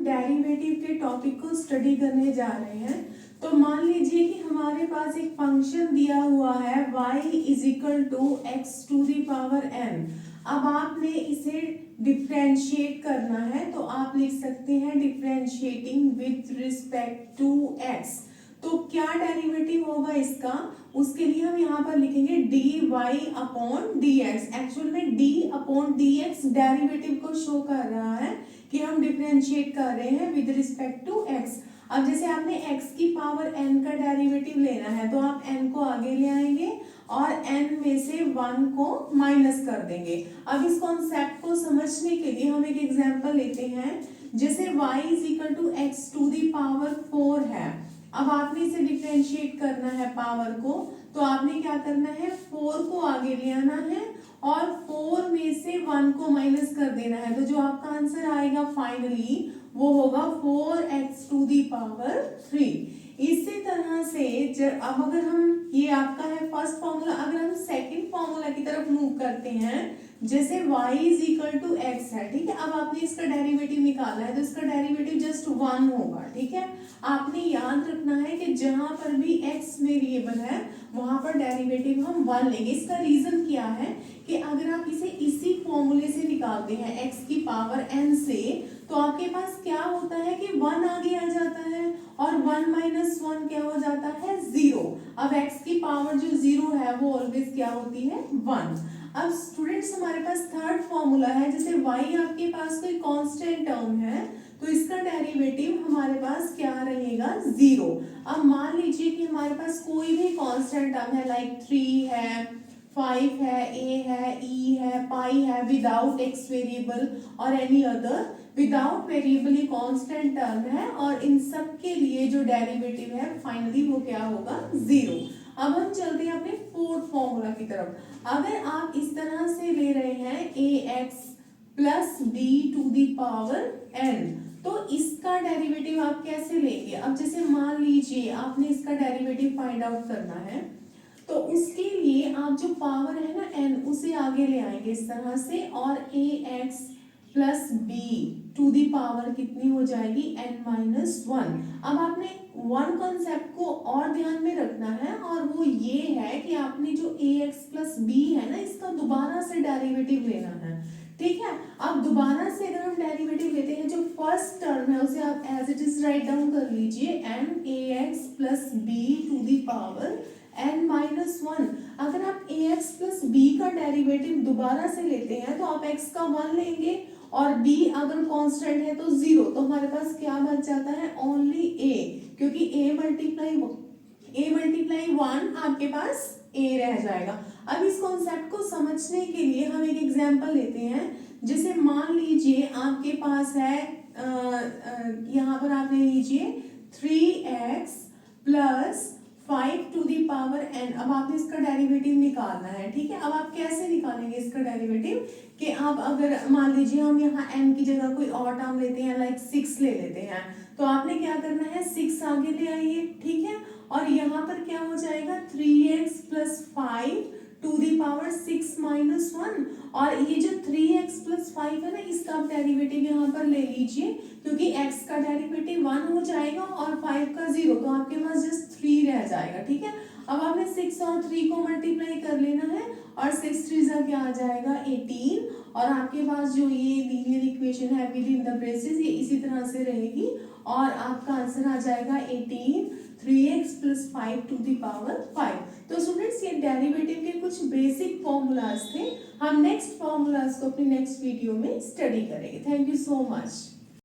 Derivative के topic को study करने जा रहे हैं। तो मान लीजिए कि हमारे पास एक फंक्शन दिया हुआ है y is equal to x to the power n। अब आपने इसे डिफरेंशिएट करना है तो आप लिख सकते हैं differentiating with respect to x। तो क्या डेरिवेटिव होगा इसका, उसके लिए हम यहाँ पर लिखेंगे dy अपॉन dx। एक्चुअल में d अपॉन dx डेरिवेटिव को शो कर रहा है कि हम डिफरेंशिएट कर रहे हैं विद रिस्पेक्ट टू x। अब जैसे आपने x की पावर n का डेरिवेटिव लेना है तो आप n को आगे ले आएंगे और n में से 1 को माइनस कर देंगे। अब इस कॉन्सेप्ट को समझने के लिए हम एक एग्जांपल लेते हैं। जैसे y is equal to x to the power 4 है। अब आपने इसे डिफरेंशिएट करना है पावर को, तो आपने क्या करना है 4 को आगे ले आना है और 4 में से 1 को माइनस कर देना है। तो जो आपका आंसर आएगा फाइनली वो होगा 4x टू दी पावर 3। इसी तरह से अब अगर हम, ये आपका है फर्स्ट फॉर्मूला, अगर हम सेकंड फॉर्मूला की तरफ मूव करते हैं, जैसे y is equal to x है, ठीक है। अब आपने इसका डेरिवेटिव निकालना है तो इसका डेरिवेटिव जस्ट 1 होगा, ठीक है। आपने याद रखना है कि जहां पर भी x वेरिएबल है वहां पर डेरिवेटिव हम 1 लेंगे। इसका रीजन क्या है कि अगर आप इसे इसी फॉर्मूले से निकालते हैं x की पावर n से, तो आपके पास क्या होता है कि 1 आगे आ जाता है और 1 माइनस 1 क्या हो जाता है 0। अब x की पावर जो 0 है वो ऑलवेज क्या होती है 1। अब स्टूडेंट्स हमारे पास थर्ड फॉर्मूला है। जैसे y आपके पास कोई कांस्टेंट टर्म है तो इसका डेरिवेटिव हमारे पास क्या रहेगा 0। अब मान लीजिए कि हमारे पास कोई भी कांस्टेंट टर्म है, लाइक 3 है, 5 है, a है, e है, पाई है, विदाउट x वेरिएबल और एनी अदर विदाउट वेरिएबल ये कांस्टेंट टर्म है और इन सब के लिए जो डेरिवेटिव है फाइनली वो क्या होगा 0। अब हम चलते हैं अपने फोर्थ फॉर्मूला की तरफ। अगर आप इस तरह से ले रहे हैं ax plus b to the power n, तो इसका डेरिवेटिव आप कैसे लेंगे। अब जैसे मान लीजिए आपने इसका डेरिवेटिव फाइंड आउट करना है तो उसके लिए आप जो पावर है ना n उसे आगे ले आएंगे इस तरह से और ax plus b to the power कितनी हो जाएगी n माइनस 1। अब आपने वन कॉन्सेप्ट को और ध्यान में रखना है और वो ये है कि आपने जो ax प्लस b है ना इसका दोबारा से डेरिवेटिव लेना है, ठीक है। अब दोबारा से अगर हम डेरिवेटिव लेते हैं, जो फर्स्ट टर्म है उसे आप as it is write down कर लीजिए ax plus b to the power n minus 1। अगर आप ax प्लस b का डेरिवेटिव दोबारा से लेते हैं तो आप x का 1 लेंगे और b अगर कांस्टेंट है तो 0। तो हमारे पास क्या बच जाता है ओनली a, क्योंकि a मल्टीप्लाई 1 आपके पास a रह जाएगा। अब इस कॉन्सेप्ट को समझने के लिए हम एक एग्जांपल लेते हैं। जैसे मान लीजिए आपके पास है यहाँ पर आप ले लीजिए 3x plus 5 to the power n। अब आपने इसका डेरिवेटिव निकालना है, ठीक है। अब आप कैसे निकालेंगे इसका डेरिवेटिव कि आप अगर मान लीजिए हम यहाँ n की जगह कोई और टर्म लेते हैं, लाइक 6 ले लेते हैं, तो आपने क्या करना है 6 आगे ले आइए, ठीक है। और यहाँ पर क्या हो जाएगा 3x plus 5 to the power 6 minus 1। और ये जो 3x प्लस 5 है ना इसका आप डेरिवेटिव यहाँ पर ले लीजिए, क्योंकि x का डेरिवेटिव 1 हो जाएगा और 5 का 0, तो आपके पास जस्ट 3 रह जाएगा, ठीक है। अब आपने 6 और 3 को मल्टीप्लाई कर लेना है और 6 3 जा क्या आ जाएगा 18 और आपके पास जो ये लीनियर इक्वेशन है विद इन द ब्रेसेस ये इसी तरह से रहेगी और आपका आंसर आ जाएगा 18 3x plus 5 to the power 5। तो स्टूडेंट्स ये डेरिवेटिव के कुछ बेसिक फॉर्मूलाज थे। हम नेक्स्ट फॉर्मूलाज को अपनी नेक्स्ट वीडियो में स्टडी करेंगे। Thank you so much.